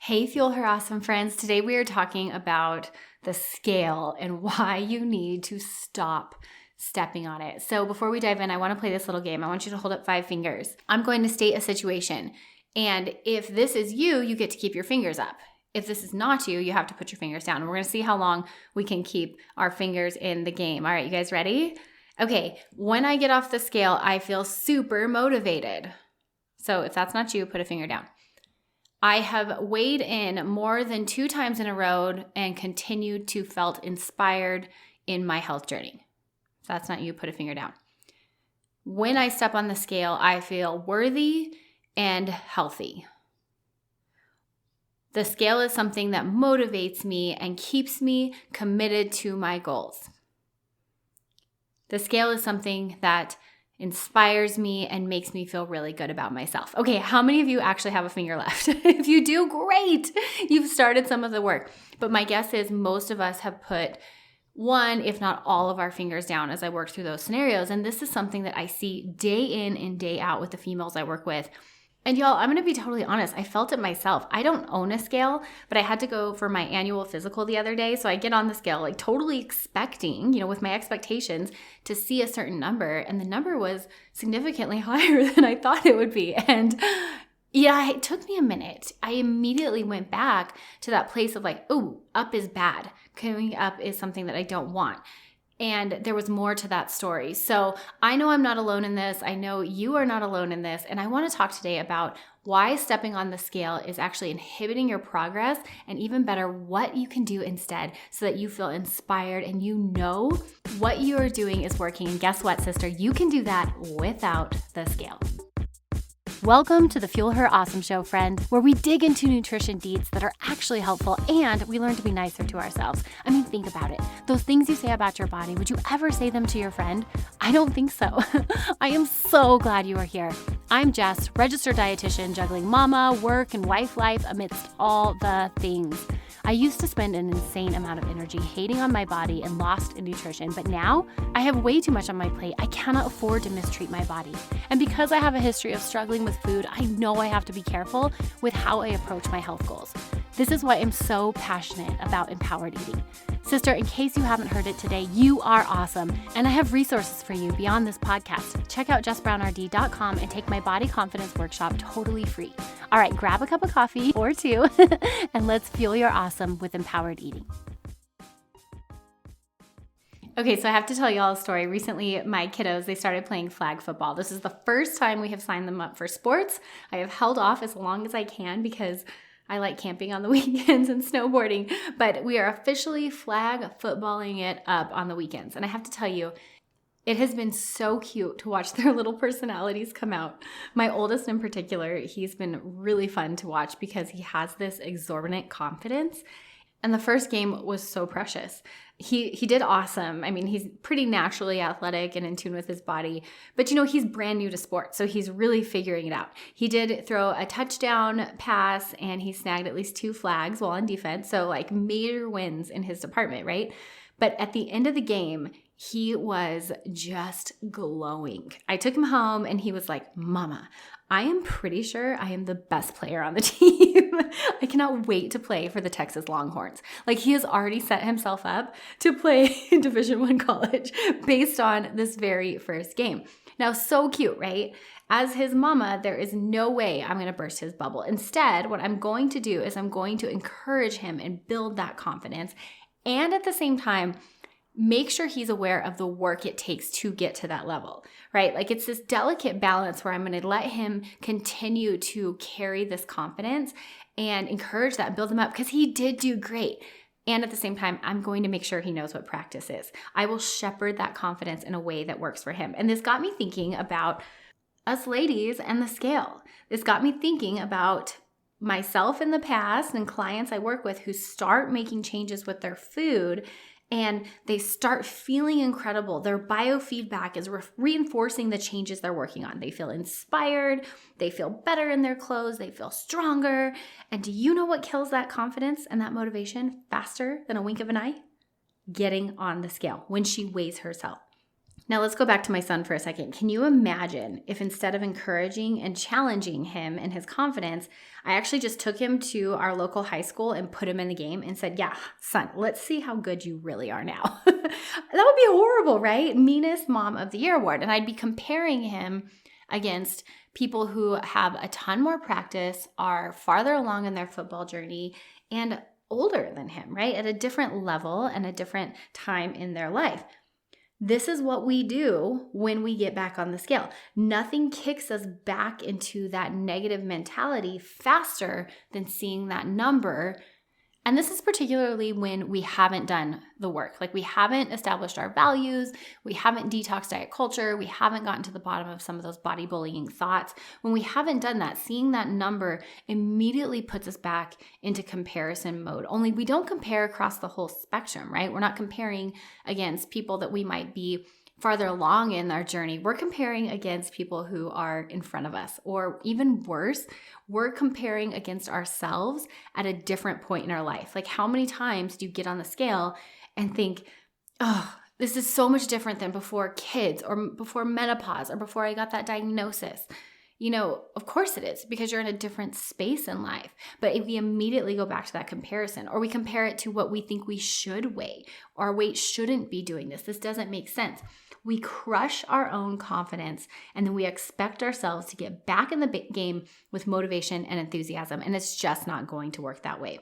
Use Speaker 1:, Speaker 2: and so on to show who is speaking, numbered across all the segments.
Speaker 1: Hey, Fuel Her Awesome friends. Today we are talking about the scale and why you need to stop stepping on it. So before we dive in, I want to play this little game. I want you to hold up 5 fingers. I'm going to state a situation. And if this is you, you get to keep your fingers up. If this is not you, you have to put your fingers down. And we're going to see how long we can keep our fingers in the game. All right, you guys ready? Okay, when I get off the scale, I feel super motivated. So if that's not you, put a finger down. I have weighed in more than 2 times in a row and continued to felt inspired in my health journey. If that's not you, put a finger down. When I step on the scale, I feel worthy and healthy. The scale is something that motivates me and keeps me committed to my goals. The scale is something that inspires me and makes me feel really good about myself. Okay, how many of you actually have a finger left? If you do, great. You've started some of the work. But my guess is most of us have put one, if not all of our fingers down as I work through those scenarios. And this is something that I see day in and day out with the females I work with. And y'all, I'm going to be totally honest. I felt it myself. I don't own a scale, but I had to go for my annual physical the other day. So I get on the scale, like totally expecting, with my expectations to see a certain number. And the number was significantly higher than I thought it would be. And yeah, it took me a minute. I immediately went back to that place of like, oh, up is bad. Coming up is something that I don't want. And there was more to that story. So I know I'm not alone in this. I know you are not alone in this. And I want to talk today about why stepping on the scale is actually inhibiting your progress, and even better, what you can do instead so that you feel inspired and you know what you are doing is working. And guess what, sister? You can do that without the scale. Welcome to the Fuel Her Awesome Show, friend, where we dig into nutrition deets that are actually helpful and we learn to be nicer to ourselves. I mean, think about it. Those things you say about your body, would you ever say them to your friend? I don't think so. I am so glad you are here. I'm Jess, registered dietitian, juggling mama, work, and wife life amidst all the things. I used to spend an insane amount of energy hating on my body and lost in nutrition, but now I have way too much on my plate. I cannot afford to mistreat my body. And because I have a history of struggling with food, I know I have to be careful with how I approach my health goals. This is why I'm so passionate about empowered eating. Sister, in case you haven't heard it today, you are awesome. And I have resources for you beyond this podcast. Check out jessbrownrd.com and take my body confidence workshop totally free. All right, grab a cup of coffee or 2 and let's fuel your awesome with empowered eating. Okay, so I have to tell you all a story. Recently, my kiddos, they started playing flag football. This is the first time we have signed them up for sports. I have held off as long as I can because I like camping on the weekends and snowboarding, but we are officially flag footballing it up on the weekends. And I have to tell you, it has been so cute to watch their little personalities come out. My oldest in particular, he's been really fun to watch because he has this exorbitant confidence. And the first game was so precious. He did awesome. I mean, he's pretty naturally athletic and in tune with his body, but he's brand new to sports, so he's really figuring it out. He did throw a touchdown pass and he snagged at least 2 flags while on defense, so like major wins in his department, right? But at the end of the game, he was just glowing. I took him home and he was like, Mama, I am pretty sure I am the best player on the team. I cannot wait to play for the Texas Longhorns. Like, he has already set himself up to play in Division I college based on this very first game. Now, so cute, right? As his mama, there is no way I'm going to burst his bubble. Instead, what I'm going to do is I'm going to encourage him and build that confidence. And at the same time, make sure he's aware of the work it takes to get to that level, right? Like, it's this delicate balance where I'm going to let him continue to carry this confidence and encourage that and build him up because he did do great. And at the same time, I'm going to make sure he knows what practice is. I will shepherd that confidence in a way that works for him. And this got me thinking about us ladies and the scale. This got me thinking about myself in the past and clients I work with who start making changes with their food and they start feeling incredible. Their biofeedback is reinforcing the changes they're working on. They feel inspired. They feel better in their clothes. They feel stronger. And do you know what kills that confidence and that motivation faster than a wink of an eye? Getting on the scale when she weighs herself. Now let's go back to my son for a second. Can you imagine if instead of encouraging and challenging him and his confidence, I actually just took him to our local high school and put him in the game and said, yeah, son, let's see how good you really are now. That would be horrible, right? Meanest Mom of the Year award. And I'd be comparing him against people who have a ton more practice, are farther along in their football journey, and older than him, right? At a different level and a different time in their life. This is what we do when we get back on the scale. Nothing kicks us back into that negative mentality faster than seeing that number. And this is particularly when we haven't done the work. Like we haven't established our values, we haven't detoxed diet culture, we haven't gotten to the bottom of some of those body bullying thoughts. When we haven't done that, seeing that number immediately puts us back into comparison mode. Only we don't compare across the whole spectrum, right? We're not comparing against people that we might be farther along in our journey. We're comparing against people who are in front of us, or even worse, we're comparing against ourselves at a different point in our life. Like how many times do you get on the scale and think, oh, this is so much different than before kids or before menopause or before I got that diagnosis? You know, of course it is, because you're in a different space in life. But if we immediately go back to that comparison, or we compare it to what we think we should weigh, or our weight shouldn't be doing this doesn't make sense. We crush our own confidence, and then we expect ourselves to get back in the game with motivation and enthusiasm, and it's just not going to work that way.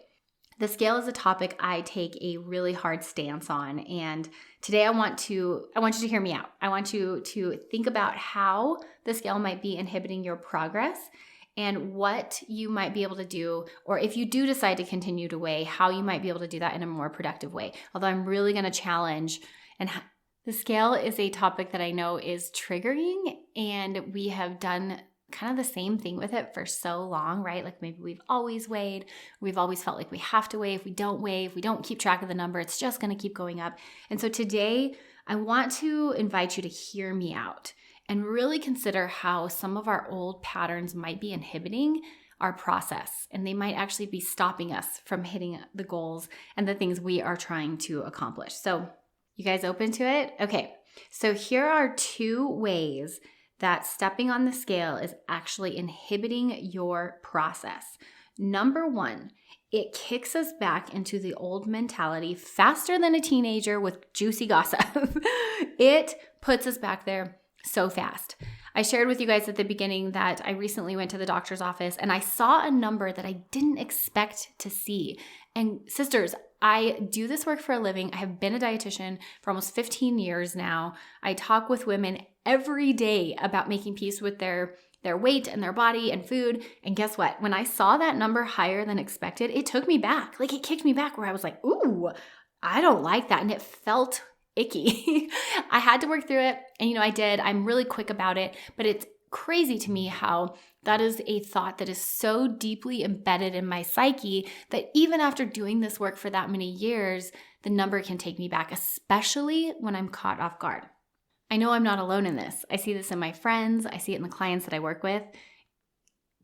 Speaker 1: The scale is a topic I take a really hard stance on, and today I want you to hear me out. I want you to think about how the scale might be inhibiting your progress and what you might be able to do, or if you do decide to continue to weigh, how you might be able to do that in a more productive way. Although I'm really going to challenge, and the scale is a topic that I know is triggering, and we have done kind of the same thing with it for so long, right? Like maybe we've always weighed, we've always felt like we have to weigh. If we don't keep track of the number, it's just going to keep going up. And so today I want to invite you to hear me out and really consider how some of our old patterns might be inhibiting our process, and they might actually be stopping us from hitting the goals and the things we are trying to accomplish. So you guys open to it? Okay, so here are 2 ways that stepping on the scale is actually inhibiting your process. Number 1, it kicks us back into the old mentality faster than a teenager with juicy gossip. It puts us back there so fast. I shared with you guys at the beginning that I recently went to the doctor's office and I saw a number that I didn't expect to see. And sisters, I do this work for a living. I have been a dietitian for almost 15 years now. I talk with women every day about making peace with their weight and their body and food. And guess what? When I saw that number higher than expected, it took me back. Like it kicked me back where I was like, ooh, I don't like that. And it felt icky. I had to work through it. And I did. I'm really quick about it, but it's crazy to me how that is a thought that is so deeply embedded in my psyche that even after doing this work for that many years, the number can take me back, especially when I'm caught off guard. I know I'm not alone in this. I see this in my friends. I see it in the clients that I work with.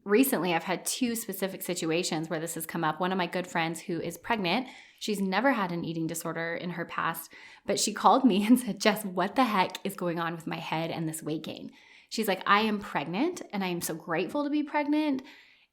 Speaker 1: Recently, I've had 2 specific situations where this has come up. One of my good friends who is pregnant, she's never had an eating disorder in her past, but she called me and said, Jess, what the heck is going on with my head and this weight gain? She's like, I am pregnant and I am so grateful to be pregnant.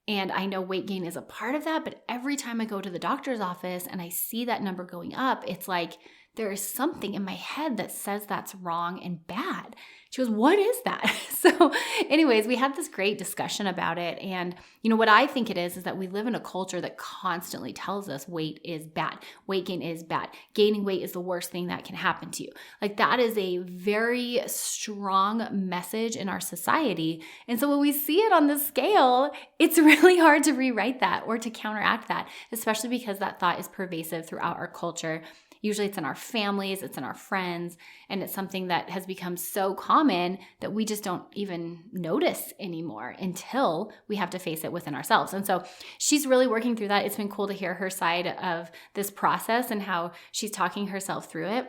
Speaker 1: And I know weight gain is a part of that, but every time I go to the doctor's office and I see that number going up, it's like there is something in my head that says that's wrong and bad. She goes, what is that? So anyways, we had this great discussion about it. And what I think it is that we live in a culture that constantly tells us weight is bad. Weight gain is bad. Gaining weight is the worst thing that can happen to you. Like that is a very strong message in our society. And so when we see it on the scale, it's really hard to rewrite that or to counteract that, especially because that thought is pervasive throughout our culture. Usually it's in our families, it's in our friends, and it's something that has become so common that we just don't even notice anymore until we have to face it within ourselves. And so she's really working through that. It's been cool to hear her side of this process and how she's talking herself through it.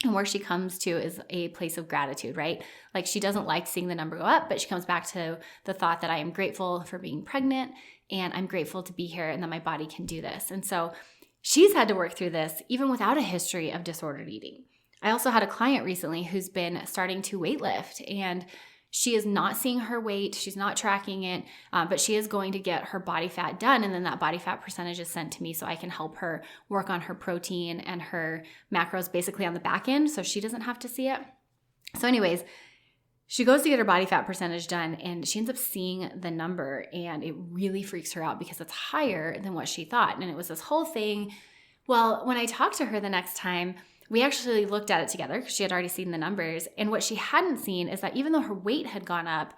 Speaker 1: And where she comes to is a place of gratitude, right? Like she doesn't like seeing the number go up, but she comes back to the thought that I am grateful for being pregnant and I'm grateful to be here and that my body can do this. And so she's had to work through this even without a history of disordered eating. I also had a client recently who's been starting to weight lift, and she is not seeing her weight. She's not tracking it, but she is going to get her body fat done. And then that body fat percentage is sent to me so I can help her work on her protein and her macros basically on the back end so she doesn't have to see it. So anyways, she goes to get her body fat percentage done and she ends up seeing the number and it really freaks her out because it's higher than what she thought. And it was this whole thing. Well, when I talked to her the next time, we actually looked at it together because she had already seen the numbers. And what she hadn't seen is that even though her weight had gone up,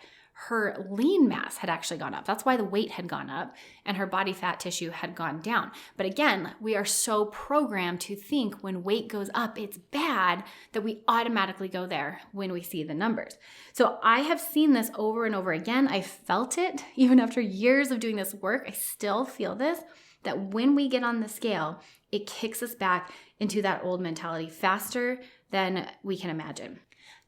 Speaker 1: her lean mass had actually gone up. That's why the weight had gone up and her body fat tissue had gone down. But again, we are so programmed to think when weight goes up, it's bad, that we automatically go there when we see the numbers. So I have seen this over and over again. I felt it even after years of doing this work. I still feel this, that when we get on the scale, it kicks us back into that old mentality faster than we can imagine.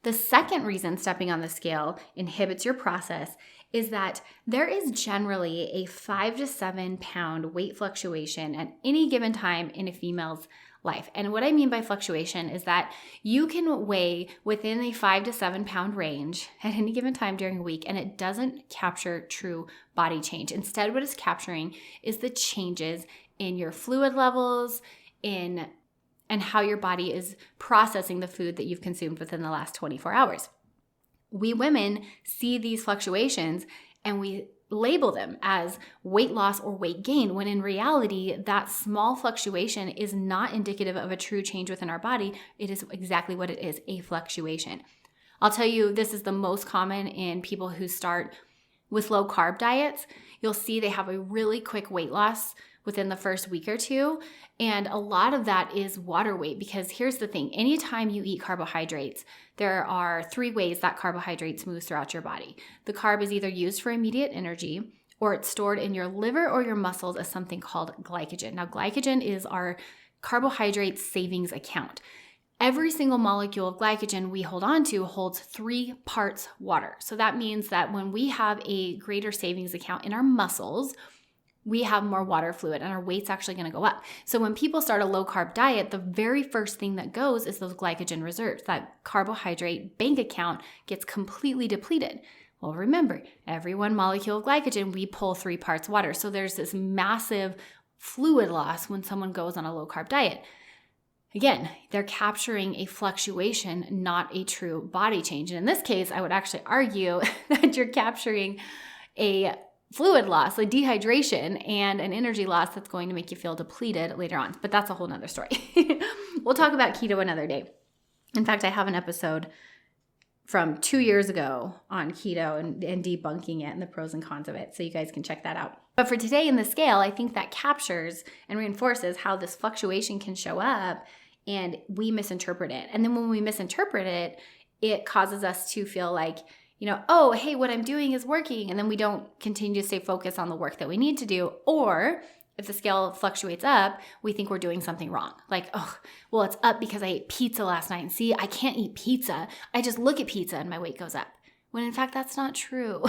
Speaker 1: The second reason stepping on the scale inhibits your process is that there is generally a 5 to 7 pound weight fluctuation at any given time in a female's life. And what I mean by fluctuation is that you can weigh within a 5 to 7 pound range at any given time during a week, and it doesn't capture true body change. Instead, what it's capturing is the changes in your fluid levels, and how your body is processing the food that you've consumed within the last 24 hours. We women see these fluctuations and we label them as weight loss or weight gain, when in reality, that small fluctuation is not indicative of a true change within our body. It is exactly what it is, a fluctuation. I'll tell you, this is the most common in people who start with low carb diets. You'll see they have a really quick weight loss within the first week or two. And a lot of that is water weight, because here's the thing. Anytime you eat carbohydrates, there are 3 ways that carbohydrates move throughout your body. The carb is either used for immediate energy, or it's stored in your liver or your muscles as something called glycogen. Now, glycogen is our carbohydrate savings account. Every single molecule of glycogen we hold on to holds 3 parts water. So that means that when we have a greater savings account in our muscles, we have more water fluid and our weight's actually going to go up. So when people start a low carb diet, the very first thing that goes is those glycogen reserves. That carbohydrate bank account gets completely depleted. Well, remember, every 1 molecule of glycogen, we pull 3 parts water. So there's this massive fluid loss when someone goes on a low carb diet. Again, they're capturing a fluctuation, not a true body change. And in this case, I would actually argue that you're capturing a fluid loss, like dehydration, and an energy loss that's going to make you feel depleted later on. But that's a whole nother story. We'll talk about keto another day. In fact, I have an episode from 2 years ago on keto and debunking it and the pros and cons of it. So you guys can check that out. But for today in the scale, I think that captures and reinforces how this fluctuation can show up and we misinterpret it. And then when we misinterpret it, it causes us to feel like, oh, hey, what I'm doing is working. And then we don't continue to stay focused on the work that we need to do. Or if the scale fluctuates up, we think we're doing something wrong. Like, oh, well, it's up because I ate pizza last night. And see, I can't eat pizza. I just look at pizza and my weight goes up. When in fact, that's not true.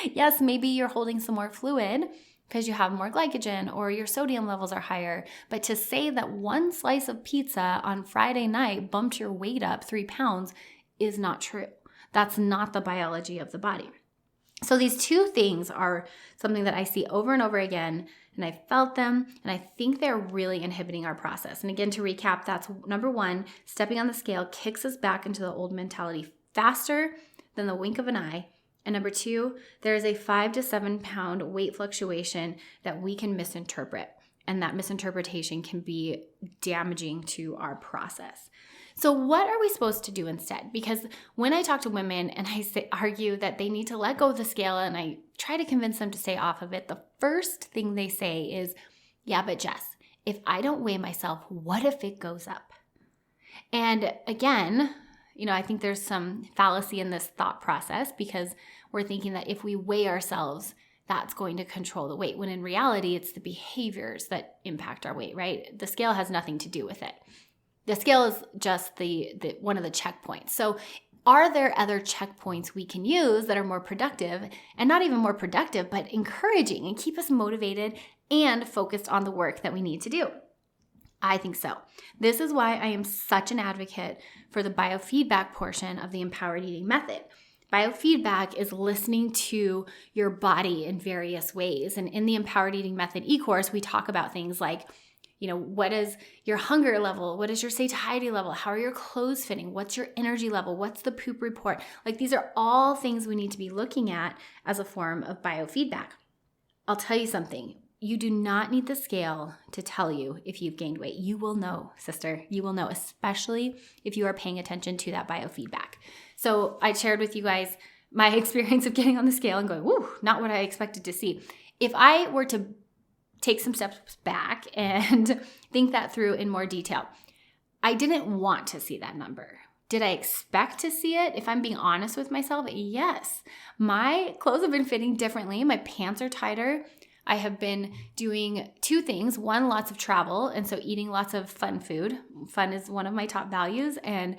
Speaker 1: Yes, maybe you're holding some more fluid because you have more glycogen or your sodium levels are higher. But to say that 1 slice of pizza on Friday night bumped your weight up 3 pounds is not true. That's not the biology of the body. So these 2 things are something that I see over and over again, and I felt them, and I think they're really inhibiting our process. And again, to recap, that's number 1, stepping on the scale kicks us back into the old mentality faster than the wink of an eye. And number 2, there is a 5 to 7 pound weight fluctuation that we can misinterpret. And that misinterpretation can be damaging to our process. So what are we supposed to do instead? Because when I talk to women and I argue that they need to let go of the scale and I try to convince them to stay off of it, the first thing they say is, yeah, but Jess, if I don't weigh myself, what if it goes up? And again, I think there's some fallacy in this thought process because we're thinking that if we weigh ourselves, that's going to control the weight, when in reality, it's the behaviors that impact our weight, right? The scale has nothing to do with it. The scale is just the one of the checkpoints. So are there other checkpoints we can use that are more productive, and not even more productive, but encouraging and keep us motivated and focused on the work that we need to do? I think so. This is why I am such an advocate for the biofeedback portion of the empowered eating method. Biofeedback is listening to your body in various ways. And in the empowered eating method e-course, we talk about things like, what is your hunger level? What is your satiety level? How are your clothes fitting? What's your energy level? What's the poop report? Like, these are all things we need to be looking at as a form of biofeedback. I'll tell you something. You do not need the scale to tell you if you've gained weight. You will know, sister. You will know, especially if you are paying attention to that biofeedback. So I shared with you guys my experience of getting on the scale and going, whoo, not what I expected to see. If I were to take some steps back and think that through in more detail, I didn't want to see that number. Did I expect to see it? If I'm being honest with myself, yes. My clothes have been fitting differently. My pants are tighter. I have been doing two things. One, lots of travel, and so eating lots of fun food. Fun is one of my top values, and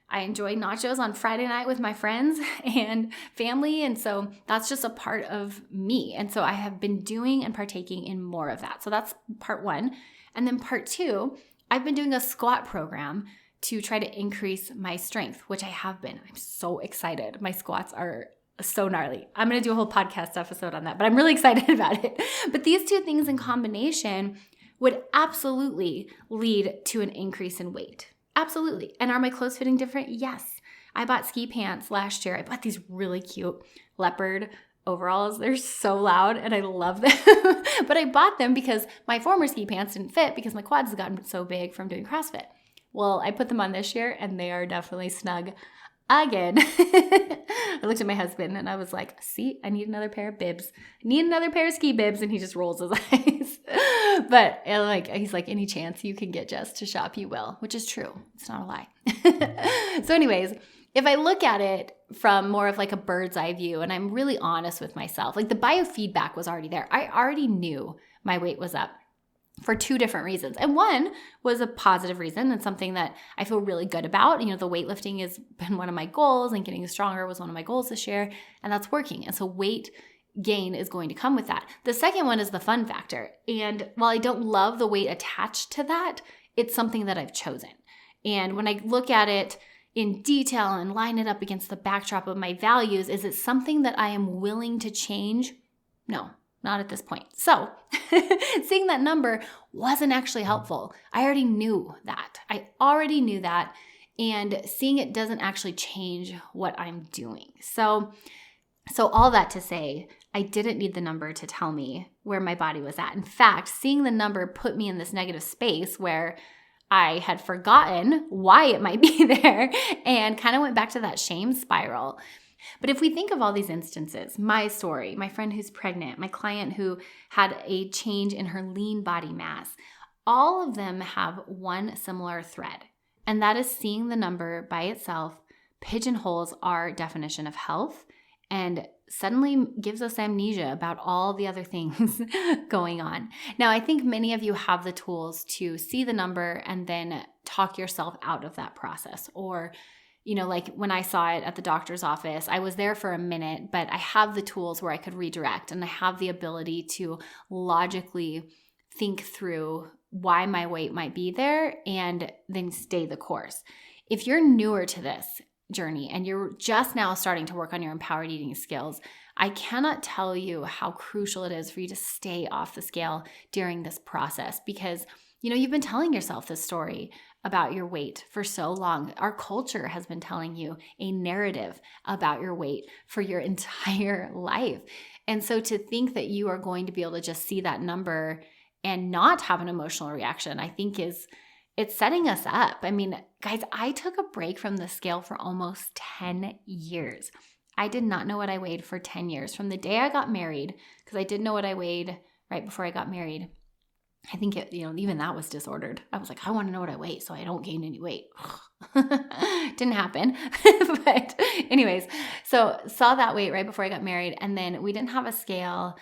Speaker 1: I enjoy nachos on Friday night with my friends and family, and so that's just a part of me. And so I have been doing and partaking in more of that. So that's part one. And then part two, I've been doing a squat program to try to increase my strength, which I have been. I'm so excited. My squats are so gnarly. I'm going to do a whole podcast episode on that, but I'm really excited about it. But these two things in combination would absolutely lead to an increase in weight. Absolutely. And are my clothes fitting different? Yes. I bought ski pants last year. I bought these really cute leopard overalls. They're so loud and I love them. But I bought them because my former ski pants didn't fit because my quads have gotten so big from doing CrossFit. Well, I put them on this year and they are definitely snug again. I looked at my husband and I was like, see, I need another pair of bibs. I need another pair of ski bibs. And he just rolls his eyes. But he's like, any chance you can get Jess to shop, you will, which is true. It's not a lie. So anyways, if I look at it from more of like a bird's eye view and I'm really honest with myself, like the biofeedback was already there. I already knew my weight was up for two different reasons. And one was a positive reason and something that I feel really good about. The weightlifting has been one of my goals and getting stronger was one of my goals this year, and that's working. And so weight gain is going to come with that. The second one is the fun factor. And while I don't love the weight attached to that, it's something that I've chosen. And when I look at it in detail and line it up against the backdrop of my values, is it something that I am willing to change? No. Not at this point. So seeing that number wasn't actually helpful. I already knew that. And seeing it doesn't actually change what I'm doing. So all that to say, I didn't need the number to tell me where my body was at. In fact, seeing the number put me in this negative space where I had forgotten why it might be there and kind of went back to that shame spiral. But if we think of all these instances, my story, my friend who's pregnant, my client who had a change in her lean body mass, all of them have one similar thread, and that is seeing the number by itself pigeonholes our definition of health and suddenly gives us amnesia about all the other things going on. Now, I think many of you have the tools to see the number and then talk yourself out of that process, or like when I saw it at the doctor's office, I was there for a minute, but I have the tools where I could redirect and I have the ability to logically think through why my weight might be there and then stay the course. If you're newer to this journey and you're just now starting to work on your empowered eating skills, I cannot tell you how crucial it is for you to stay off the scale during this process because you've been telling yourself this story about your weight for so long. Our culture has been telling you a narrative about your weight for your entire life. And so to think that you are going to be able to just see that number and not have an emotional reaction, I think it's setting us up. I mean, guys, I took a break from the scale for almost 10 years. I did not know what I weighed for 10 years. From the day I got married, because I didn't know what I weighed right before I got married, I think even that was disordered. I was like, I want to know what I weigh so I don't gain any weight. Didn't happen. But anyways, so saw that weight right before I got married. And then we didn't have a scale.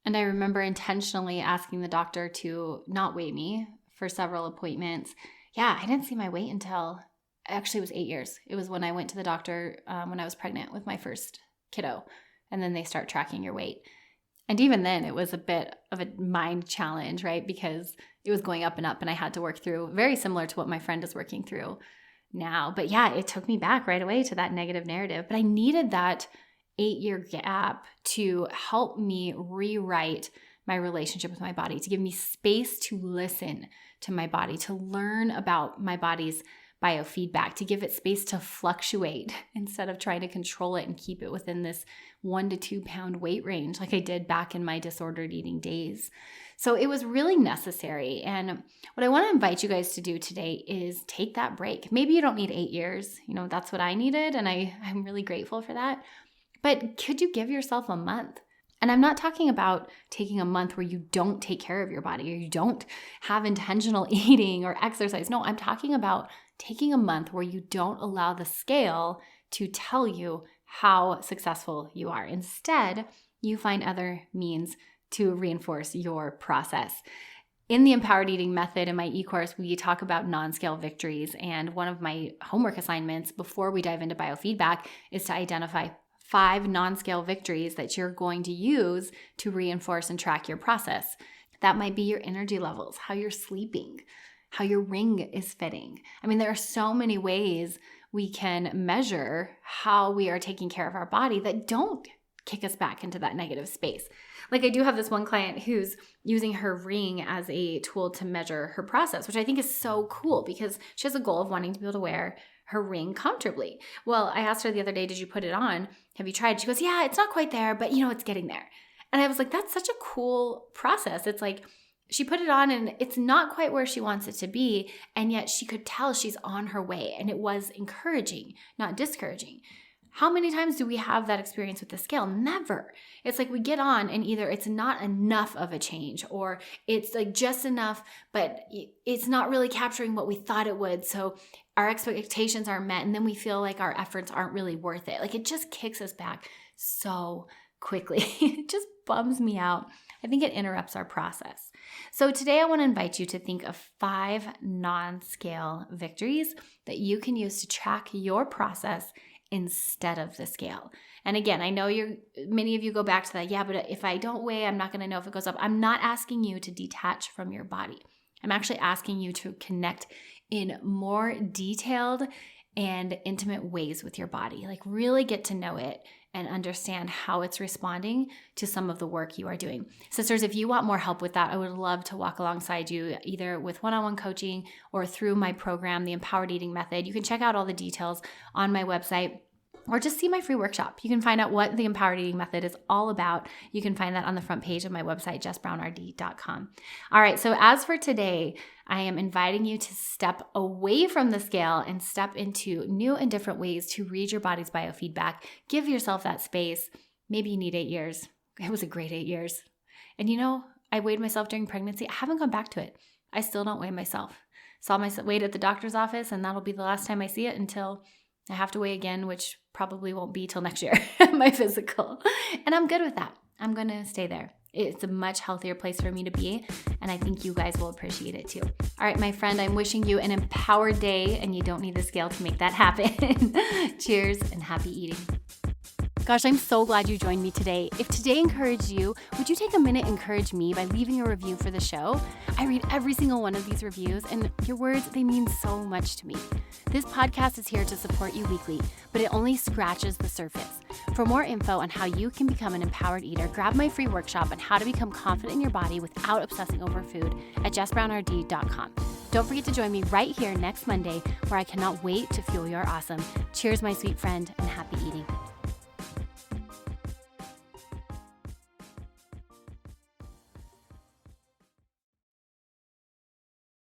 Speaker 1: And I remember intentionally asking the doctor to not weigh me for several appointments. Yeah, I didn't see my weight until, actually it was 8 years. It was when I went to the doctor when I was pregnant with my first kiddo. And then they start tracking your weight. And even then, it was a bit of a mind challenge, right? Because it was going up and up and I had to work through, very similar to what my friend is working through now. But yeah, it took me back right away to that negative narrative. But I needed that 8-year gap to help me rewrite my relationship with my body, to give me space to listen to my body, to learn about my body's biofeedback, to give it space to fluctuate instead of trying to control it and keep it within this 1 to 2 pound weight range like I did back in my disordered eating days. So it was really necessary. And what I want to invite you guys to do today is take that break. Maybe you don't need 8 years. That's what I needed, and I'm really grateful for that. But could you give yourself a month? And I'm not talking about taking a month where you don't take care of your body or you don't have intentional eating or exercise. No, I'm talking about taking a month where you don't allow the scale to tell you how successful you are. Instead, you find other means to reinforce your process. In the Empowered Eating Method in my e-course, we talk about non-scale victories. And one of my homework assignments before we dive into biofeedback is to identify 5 non-scale victories that you're going to use to reinforce and track your process. That might be your energy levels, how you're sleeping, how your ring is fitting. I mean, there are so many ways we can measure how we are taking care of our body that don't kick us back into that negative space. Like I do have this one client who's using her ring as a tool to measure her process, which I think is so cool because she has a goal of wanting to be able to wear her ring comfortably. Well, I asked her the other day, did you put it on? Have you tried? She goes, yeah, it's not quite there, but it's getting there. And I was like, that's such a cool process. It's like she put it on and it's not quite where she wants it to be. And yet she could tell she's on her way. And it was encouraging, not discouraging. How many times do we have that experience with the scale? Never. It's like we get on and either it's not enough of a change or it's like just enough, but it's not really capturing what we thought it would. So our expectations aren't met and then we feel like our efforts aren't really worth it. Like it just kicks us back so quickly. It just bums me out. I think it interrupts our process. So today I want to invite you to think of 5 non-scale victories that you can use to track your process instead of the scale. And again, I know many of you go back to that, yeah, but if I don't weigh, I'm not going to know if it goes up. I'm not asking you to detach from your body. I'm actually asking you to connect in more detailed and intimate ways with your body. Like really get to know it and understand how it's responding to some of the work you are doing. Sisters, if you want more help with that, I would love to walk alongside you either with one-on-one coaching or through my program, the Empowered Eating Method. You can check out all the details on my website or just see my free workshop. You can find out what the Empowered Eating Method is all about. You can find that on the front page of my website, jessbrownrd.com. All right, so as for today, I am inviting you to step away from the scale and step into new and different ways to read your body's biofeedback. Give yourself that space. Maybe you need 8 years. It was a great 8 years. And I weighed myself during pregnancy. I haven't gone back to it. I still don't weigh myself. Saw my weight at the doctor's office, and that'll be the last time I see it until I have to weigh again, which probably won't be till next year, my physical. And I'm good with that. I'm going to stay there. It's a much healthier place for me to be, and I think you guys will appreciate it too. All right, my friend, I'm wishing you an empowered day, and you don't need the scale to make that happen. Cheers and happy eating. Gosh, I'm so glad you joined me today. If today encouraged you, would you take a minute and encourage me by leaving a review for the show? I read every single one of these reviews, and your words, they mean so much to me. This podcast is here to support you weekly, but it only scratches the surface. For more info on how you can become an empowered eater, grab my free workshop on how to become confident in your body without obsessing over food at jessbrownrd.com. Don't forget to join me right here next Monday, where I cannot wait to fuel your awesome. Cheers, my sweet friend, and happy eating.